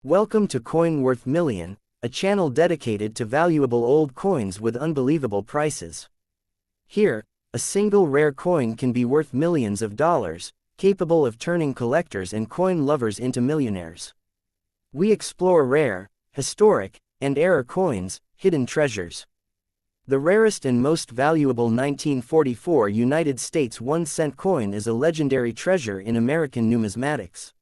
Welcome to Coin Worth Million, a channel dedicated to valuable old coins with unbelievable prices. Here, a single rare coin can be worth millions of dollars, capable of turning collectors and coin lovers into millionaires. We explore rare, historic, and error coins, hidden treasures. The rarest and most valuable 1944 United States 1-cent coin is a legendary treasure in American numismatics.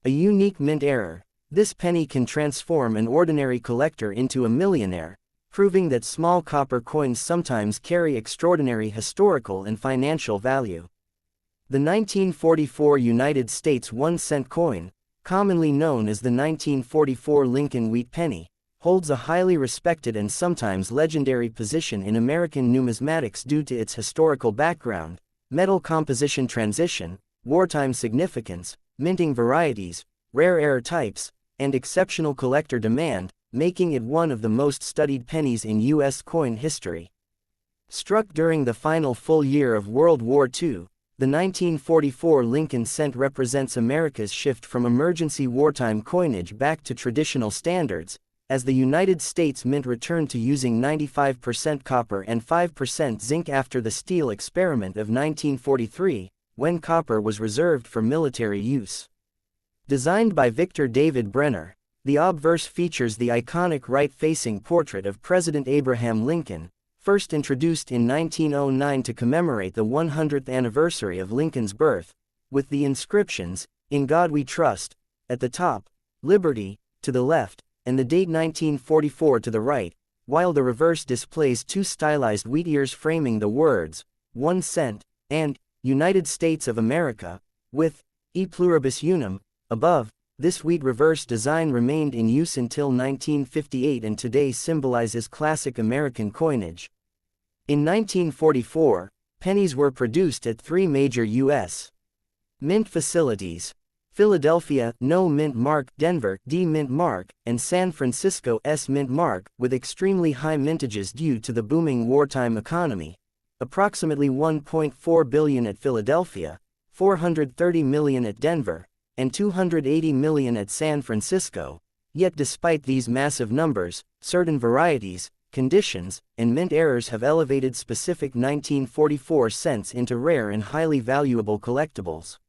A unique mint error, this penny can transform an ordinary collector into a millionaire, proving that small copper coins sometimes carry extraordinary historical and financial value. The 1944 United States 1-cent coin, commonly known as the 1944 Lincoln Wheat Penny, holds a highly respected and sometimes legendary position in American numismatics due to its historical background, metal composition transition, wartime significance, minting varieties, rare error types, and exceptional collector demand, making it one of the most studied pennies in U.S. coin history. Struck during the final full year of World War II, the 1944 Lincoln cent represents America's shift from emergency wartime coinage back to traditional standards, as the United States Mint returned to using 95% copper and 5% zinc after the steel experiment of 1943, when copper was reserved for military use. Designed by Victor David Brenner, the obverse features the iconic right-facing portrait of President Abraham Lincoln, first introduced in 1909 to commemorate the 100th anniversary of Lincoln's birth, with the inscriptions, "In God We Trust," at the top, "Liberty," to the left, and the date 1944 to the right, while the reverse displays two stylized wheat ears framing the words, 1 cent, and United States of America, with E pluribus unum, above. This wheat reverse design remained in use until 1958 and today symbolizes classic American coinage. In 1944, pennies were produced at three major U.S. mint facilities: Philadelphia, No Mint Mark, Denver, D Mint Mark, and San Francisco, S Mint Mark, with extremely high mintages due to the booming wartime economy. Approximately $1.4 billion at Philadelphia, $430 million at Denver, and $280 million at San Francisco. Yet despite these massive numbers, certain varieties, conditions, and mint errors have elevated specific 1944 cents into rare and highly valuable collectibles.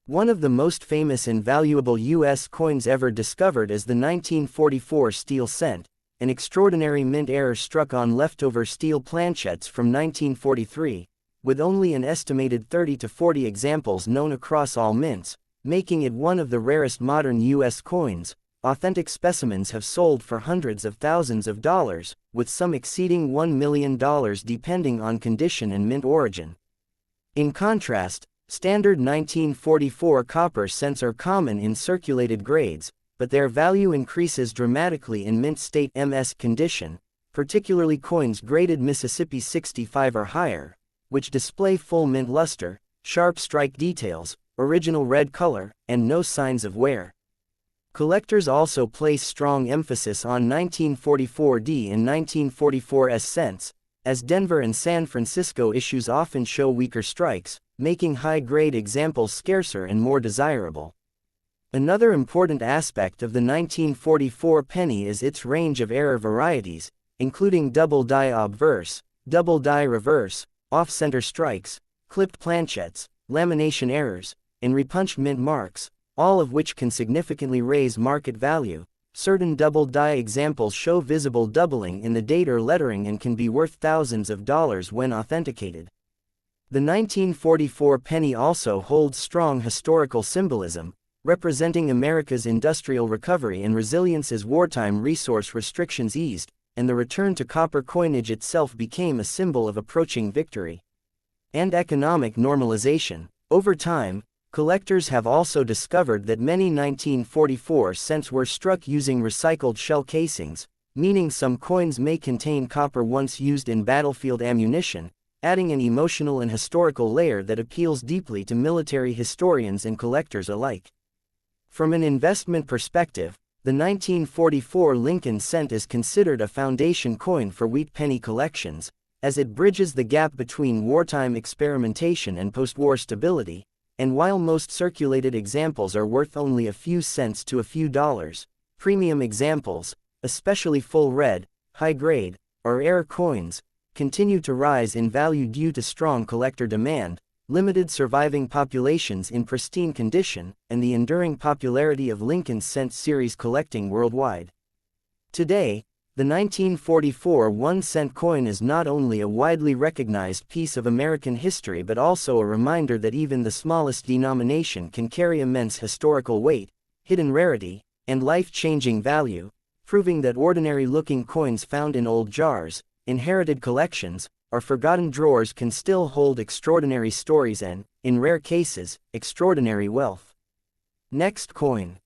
One of the most famous and valuable U.S. coins ever discovered is the 1944 steel cent, an extraordinary mint error struck on leftover steel planchettes from 1943, with only an estimated 30 to 40 examples known across all mints, making it one of the rarest modern U.S. coins. Authentic specimens have sold for hundreds of thousands of dollars, with some exceeding $1 million depending on condition and mint origin. In contrast, standard 1944 copper cents are common in circulated grades, but their value increases dramatically in mint state MS condition, particularly coins graded Mississippi 65 or higher, which display full mint luster, sharp strike details, original red color, and no signs of wear. Collectors also place strong emphasis on 1944D and 1944S cents, as Denver and San Francisco issues often show weaker strikes, making high-grade examples scarcer and more desirable. Another important aspect of the 1944 penny is its range of error varieties, including double die obverse, double die reverse, off-center strikes, clipped planchettes, lamination errors, and repunched mint marks, all of which can significantly raise market value. Certain double die examples show visible doubling in the date or lettering and can be worth thousands of dollars when authenticated. The 1944 penny also holds strong historical symbolism, representing America's industrial recovery and resilience as wartime resource restrictions eased, and the return to copper coinage itself became a symbol of approaching victory and economic normalization. Over time, collectors have also discovered that many 1944 cents were struck using recycled shell casings, meaning some coins may contain copper once used in battlefield ammunition, adding an emotional and historical layer that appeals deeply to military historians and collectors alike. From an investment perspective, the 1944 Lincoln cent is considered a foundation coin for wheat penny collections, as it bridges the gap between wartime experimentation and post-war stability. And while most circulated examples are worth only a few cents to a few dollars, Premium examples, especially full red, high-grade, or heir coins, continue to rise in value due to strong collector demand, limited surviving populations in pristine condition, and the enduring popularity of Lincoln Cent series collecting worldwide. Today, the 1944 1-cent coin is not only a widely recognized piece of American history but also a reminder that even the smallest denomination can carry immense historical weight, hidden rarity, and life-changing value, proving that ordinary-looking coins found in old jars, inherited collections, or forgotten drawers can still hold extraordinary stories and, in rare cases, extraordinary wealth. Next coin.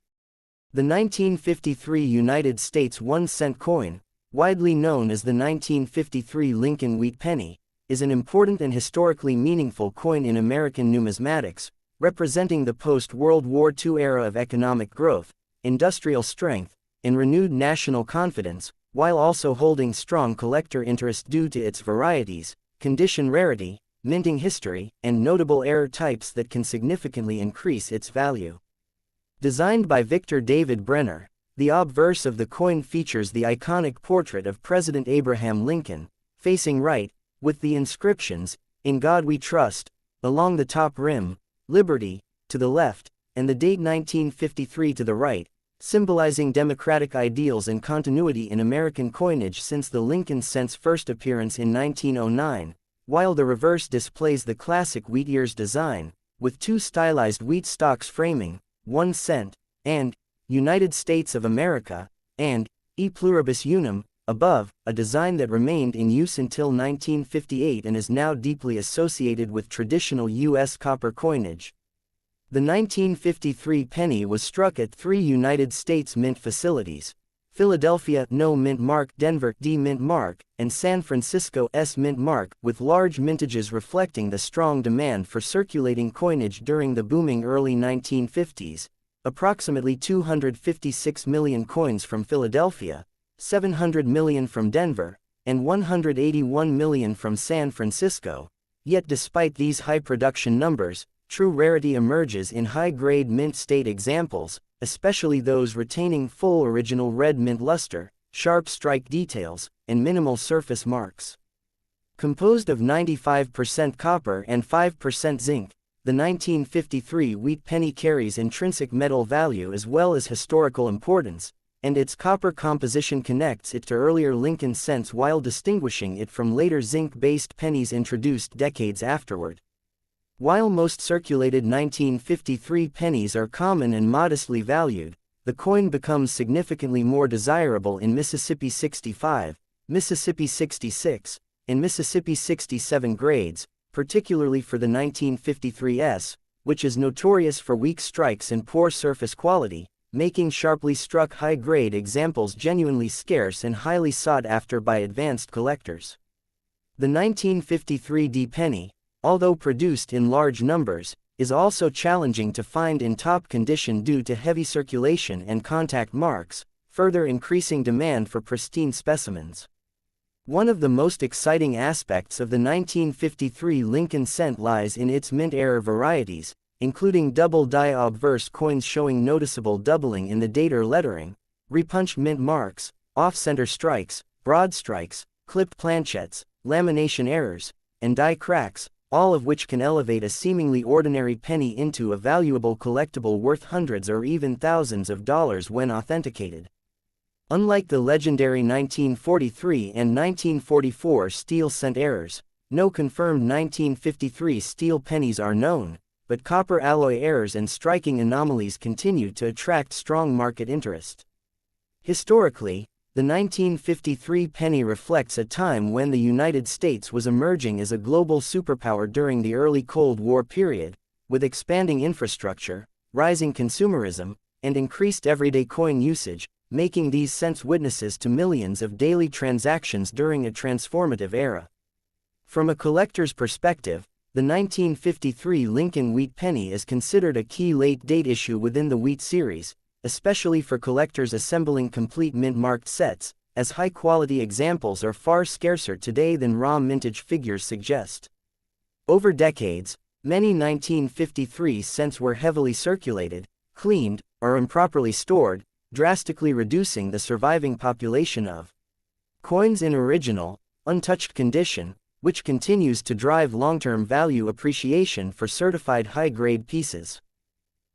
The 1953 United States 1-cent coin, widely known as the 1953 Lincoln Wheat Penny, is an important and historically meaningful coin in American numismatics, representing the post-World War II era of economic growth, industrial strength, and renewed national confidence, while also holding strong collector interest due to its varieties, condition rarity, minting history, and notable error types that can significantly increase its value. Designed by Victor David Brenner, the obverse of the coin features the iconic portrait of President Abraham Lincoln, facing right, with the inscriptions, "In God We Trust," along the top rim, "Liberty," to the left, and the date 1953 to the right, symbolizing democratic ideals and continuity in American coinage since the Lincoln Cent's first appearance in 1909, while the reverse displays the classic wheat ears design, with two stylized wheat stalks framing, 1 cent, and United States of America, and E pluribus unum, above, a design that remained in use until 1958 and is now deeply associated with traditional U.S. copper coinage. The 1953 penny was struck at 3 United States mint facilities: Philadelphia No mint mark, Denver D mint mark, and San Francisco S mint mark, with large mintages reflecting the strong demand for circulating coinage during the booming early 1950s. Approximately 256 million coins from Philadelphia, 700 million from Denver, and 181 million from San Francisco. Yet despite these high production numbers, true rarity emerges in high-grade mint state examples, especially those retaining full original red mint luster, sharp strike details, and minimal surface marks. Composed of 95% copper and 5% zinc, the 1953 wheat penny carries intrinsic metal value as well as historical importance, and its copper composition connects it to earlier Lincoln cents while distinguishing it from later zinc-based pennies introduced decades afterward. While most circulated 1953 pennies are common and modestly valued, the coin becomes significantly more desirable in Mississippi 65, Mississippi 66, and Mississippi 67 grades, particularly for the 1953s, which is notorious for weak strikes and poor surface quality, making sharply struck high-grade examples genuinely scarce and highly sought after by advanced collectors. The 1953 D penny, although produced in large numbers, is also challenging to find in top condition due to heavy circulation and contact marks, further increasing demand for pristine specimens. One of the most exciting aspects of the 1953 Lincoln cent lies in its mint error varieties, including double die obverse coins showing noticeable doubling in the date or lettering, repunched mint marks, off-center strikes, broad strikes, clipped planchettes, lamination errors, and die cracks, all of which can elevate a seemingly ordinary penny into a valuable collectible worth hundreds or even thousands of dollars when authenticated. Unlike the legendary 1943 and 1944 steel cent errors, no confirmed 1953 steel pennies are known, but copper alloy errors and striking anomalies continue to attract strong market interest. Historically, the 1953 penny reflects a time when the United States was emerging as a global superpower during the early Cold War period, with expanding infrastructure, rising consumerism, and increased everyday coin usage, making these cents witnesses to millions of daily transactions during a transformative era. From a collector's perspective, the 1953 Lincoln Wheat Penny is considered a key late-date issue within the Wheat series, especially for collectors assembling complete mint-marked sets, as high-quality examples are far scarcer today than raw mintage figures suggest. Over decades, many 1953 cents were heavily circulated, cleaned, or improperly stored, drastically reducing the surviving population of coins in original, untouched condition, which continues to drive long-term value appreciation for certified high-grade pieces.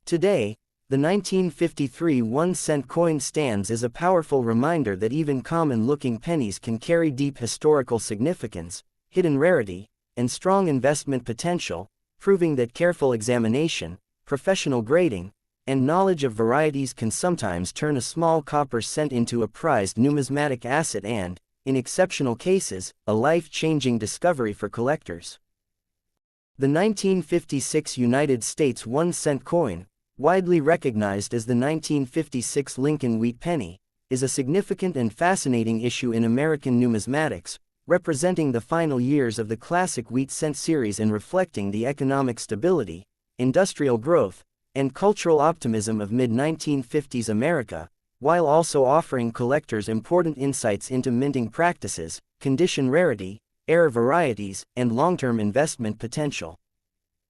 Today, the 1953 1-cent coin stands as a powerful reminder that even common-looking pennies can carry deep historical significance, hidden rarity, and strong investment potential, proving that careful examination, professional grading, and knowledge of varieties can sometimes turn a small copper cent into a prized numismatic asset and, in exceptional cases, a life-changing discovery for collectors. The 1956 United States 1-cent coin, widely recognized as the 1956 Lincoln Wheat Penny, is a significant and fascinating issue in American numismatics, representing the final years of the classic wheat cent series and reflecting the economic stability, industrial growth, and cultural optimism of mid-1950s America, while also offering collectors important insights into minting practices, condition rarity, rare varieties, and long-term investment potential.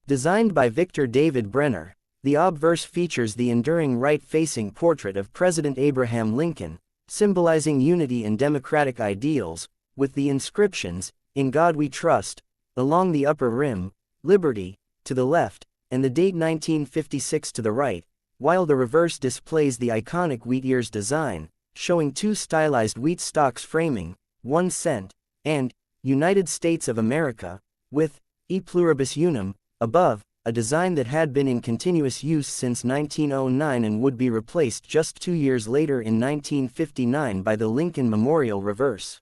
Designed by Victor David Brenner, the obverse features the enduring right-facing portrait of President Abraham Lincoln, symbolizing unity and democratic ideals, with the inscriptions, "In God We Trust," along the upper rim, "Liberty," to the left, and the date 1956 to the right, while the reverse displays the iconic wheat ears design, showing two stylized wheat stalks framing, 1 cent, and United States of America, with E pluribus unum, above, a design that had been in continuous use since 1909 and would be replaced just 2 years later in 1959 by the Lincoln Memorial reverse.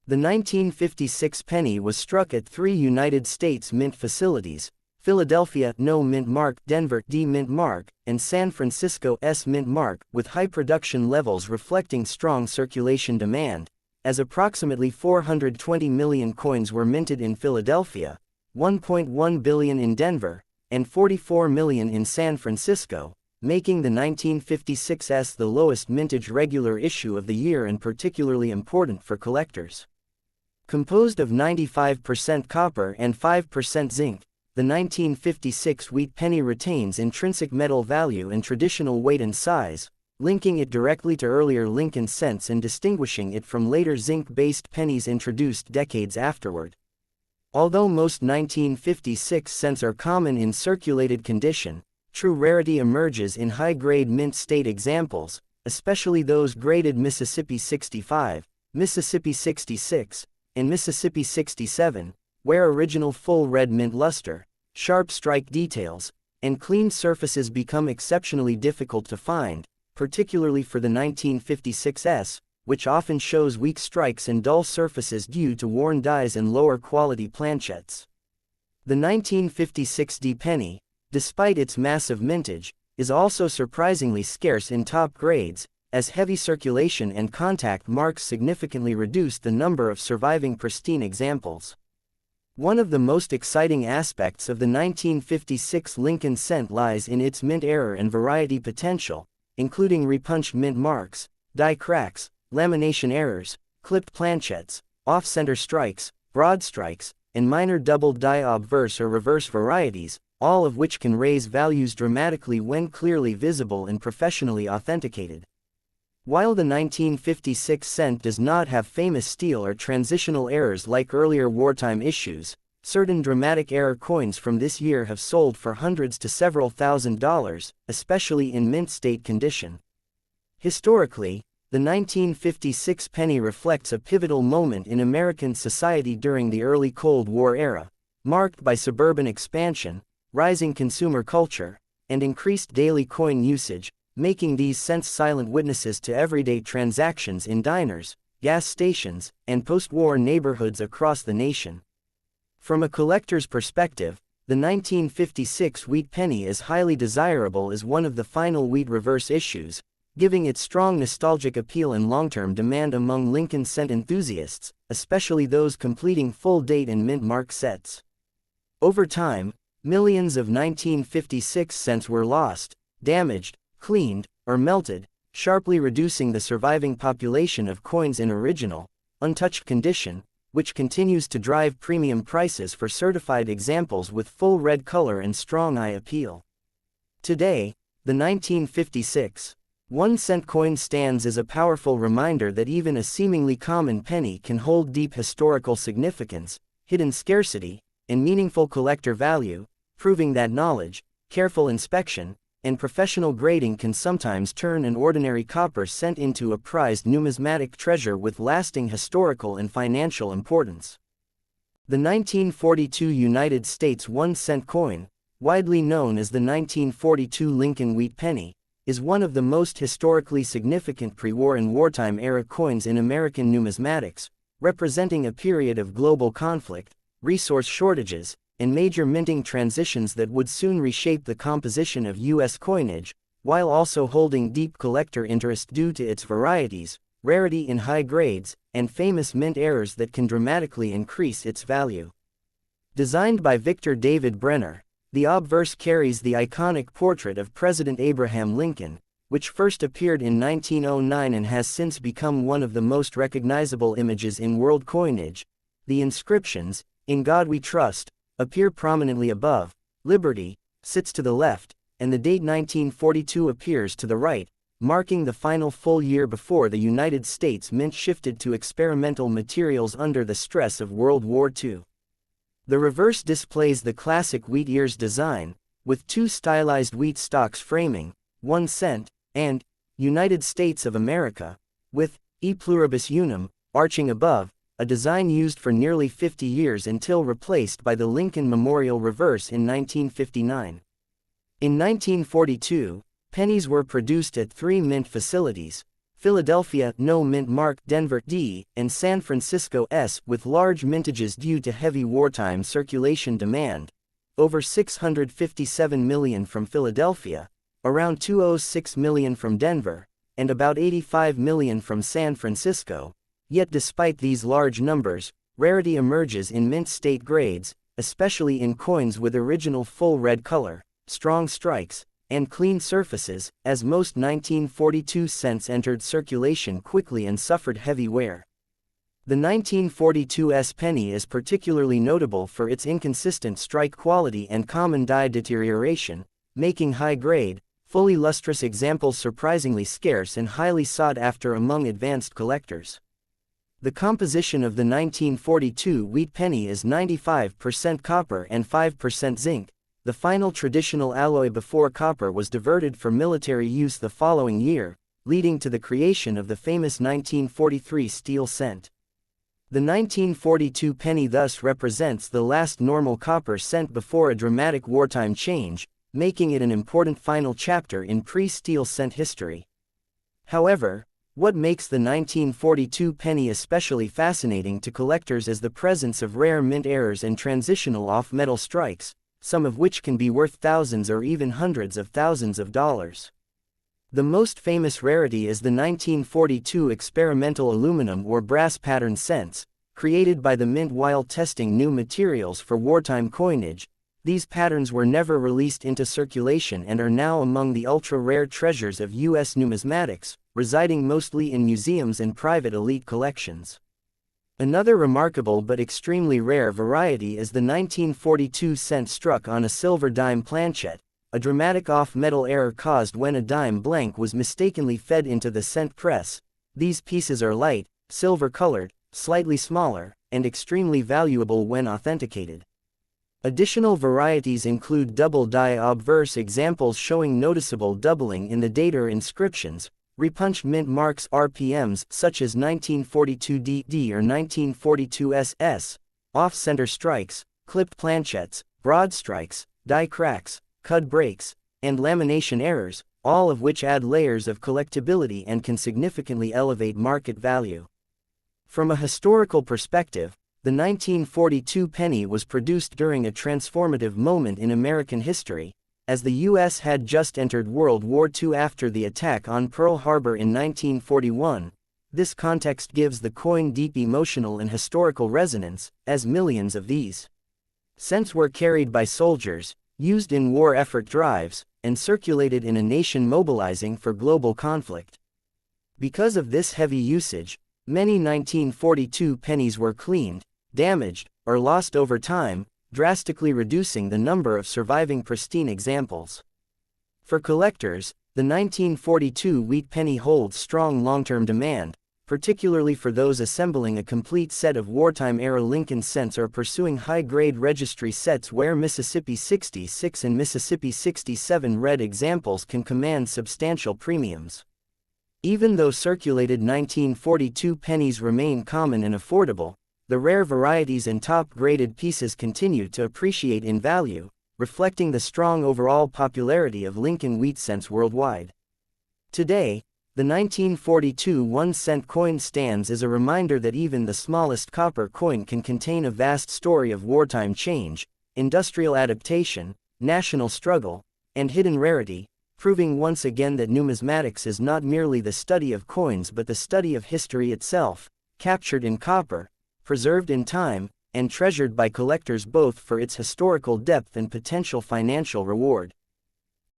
The 1956 penny was struck at 3 United States mint facilities: Philadelphia No mint mark, Denver D mint mark, and San Francisco S mint mark, with high production levels reflecting strong circulation demand, as approximately 420 million coins were minted in Philadelphia, 1.1 billion in Denver, and 44 million in San Francisco, making the 1956 the lowest mintage regular issue of the year and particularly important for collectors. Composed of 95% copper and 5% zinc, the 1956 wheat penny retains intrinsic metal value and traditional weight and size, linking it directly to earlier Lincoln cents and distinguishing it from later zinc-based pennies introduced decades afterward. Although most 1956 cents are common in circulated condition, true rarity emerges in high-grade mint state examples, especially those graded Mississippi 65, Mississippi 66, and Mississippi 67, where original full red mint luster, sharp strike details, and clean surfaces become exceptionally difficult to find, particularly for the 1956 which often shows weak strikes and dull surfaces due to worn dies and lower quality planchettes. The 1956 D penny, despite its massive mintage, is also surprisingly scarce in top grades, as heavy circulation and contact marks significantly reduced the number of surviving pristine examples. One of the most exciting aspects of the 1956 Lincoln cent lies in its mint error and variety potential, including repunched mint marks, die cracks, lamination errors, clipped planchettes, off-center strikes, broad strikes, and minor double die obverse or reverse varieties, all of which can raise values dramatically when clearly visible and professionally authenticated. While the 1956 cent does not have famous steel or transitional errors like earlier wartime issues, certain dramatic error coins from this year have sold for hundreds to several $1,000s, especially in mint state condition. Historically, the 1956 penny reflects a pivotal moment in American society during the early Cold War era, marked by suburban expansion, rising consumer culture, and increased daily coin usage, making these cents silent witnesses to everyday transactions in diners, gas stations, and post-war neighborhoods across the nation. From a collector's perspective, the 1956 wheat penny is highly desirable as one of the final wheat reverse issues, giving it strong nostalgic appeal and long-term demand among Lincoln cent enthusiasts, especially those completing full date and mint mark sets. Over time, millions of 1956 cents were lost, damaged, cleaned, or melted, sharply reducing the surviving population of coins in original, untouched condition, which continues to drive premium prices for certified examples with full red color and strong eye appeal. Today, the 1956 1-cent coin stands as a powerful reminder that even a seemingly common penny can hold deep historical significance, hidden scarcity, and meaningful collector value, proving that knowledge, careful inspection, and professional grading can sometimes turn an ordinary copper cent into a prized numismatic treasure with lasting historical and financial importance. The 1942 United States 1-cent coin, widely known as the 1942 Lincoln Wheat Penny, is one of the most historically significant pre-war and wartime era coins in American numismatics, representing a period of global conflict, resource shortages, and major minting transitions that would soon reshape the composition of U.S. coinage, while also holding deep collector interest due to its varieties, rarity in high grades, and famous mint errors that can dramatically increase its value. Designed by Victor David Brenner, the obverse carries the iconic portrait of President Abraham Lincoln, which first appeared in 1909 and has since become one of the most recognizable images in world coinage. The inscriptions, "In God We Trust," appear prominently above, "Liberty" sits to the left, and the date 1942 appears to the right, marking the final full year before the United States Mint shifted to experimental materials under the stress of World War II. The reverse displays the classic wheat ears design, with two stylized wheat stalks framing, 1 cent, and United States of America, with E pluribus unum, arching above, a design used for nearly 50 years until replaced by the Lincoln Memorial reverse in 1959. In 1942, pennies were produced at 3 mint facilities: Philadelphia, No Mint Mark, Denver, D, and San Francisco, S, with large mintages due to heavy wartime circulation demand, over 657 million from Philadelphia, around 206 million from Denver, and about 85 million from San Francisco. Yet despite these large numbers, rarity emerges in mint state grades, especially in coins with original full red color, strong strikes, and clean surfaces, as most 1942 cents entered circulation quickly and suffered heavy wear. The 1942 S penny is particularly notable for its inconsistent strike quality and common die deterioration, making high-grade, fully lustrous examples surprisingly scarce and highly sought after among advanced collectors. The composition of the 1942 wheat penny is 95% copper and 5% zinc. The final traditional alloy before copper was diverted for military use the following year, leading to the creation of the famous 1943 steel cent. The 1942 penny thus represents the last normal copper cent before a dramatic wartime change, making it an important final chapter in pre-steel cent history. However, what makes the 1942 penny especially fascinating to collectors is the presence of rare mint errors and transitional off-metal strikes, some of which can be worth thousands or even hundreds of thousands of dollars. The most famous rarity is the 1942 experimental aluminum or brass pattern cents, created by the Mint while testing new materials for wartime coinage. These patterns were never released into circulation and are now among the ultra-rare treasures of U.S. numismatics, residing mostly in museums and private elite collections. Another remarkable but extremely rare variety is the 1942 cent struck on a silver dime planchet, a dramatic off-metal error caused when a dime blank was mistakenly fed into the cent press. These pieces are light, silver-colored, slightly smaller, and extremely valuable when authenticated. Additional varieties include double-die obverse examples showing noticeable doubling in the date or inscriptions, repunched mint marks RPMs such as 1942 DD or 1942 SS, off-center strikes, clipped planchets, broad strikes, die cracks, cud breaks, and lamination errors, all of which add layers of collectability and can significantly elevate market value. From a historical perspective, the 1942 penny was produced during a transformative moment in American history, as the U.S. had just entered World War II after the attack on Pearl Harbor in 1941. This context gives the coin deep emotional and historical resonance, as millions of these cents were carried by soldiers, used in war effort drives, and circulated in a nation mobilizing for global conflict. Because of this heavy usage, many 1942 pennies were cleaned, damaged, or lost over time, drastically reducing the number of surviving pristine examples. For collectors, The 1942 wheat penny holds strong long-term demand, particularly for those assembling a complete set of wartime-era Lincoln cents or pursuing high-grade registry sets where Mississippi 66 and Mississippi 67 red examples can command substantial premiums. Even though circulated 1942 pennies remain common and affordable, the rare varieties and top-graded pieces continue to appreciate in value, reflecting the strong overall popularity of Lincoln wheat cents worldwide. Today, the 1942 1-cent coin stands as a reminder that even the smallest copper coin can contain a vast story of wartime change, industrial adaptation, national struggle, and hidden rarity, proving once again that numismatics is not merely the study of coins but the study of history itself, captured in copper, preserved in time, and treasured by collectors both for its historical depth and potential financial reward.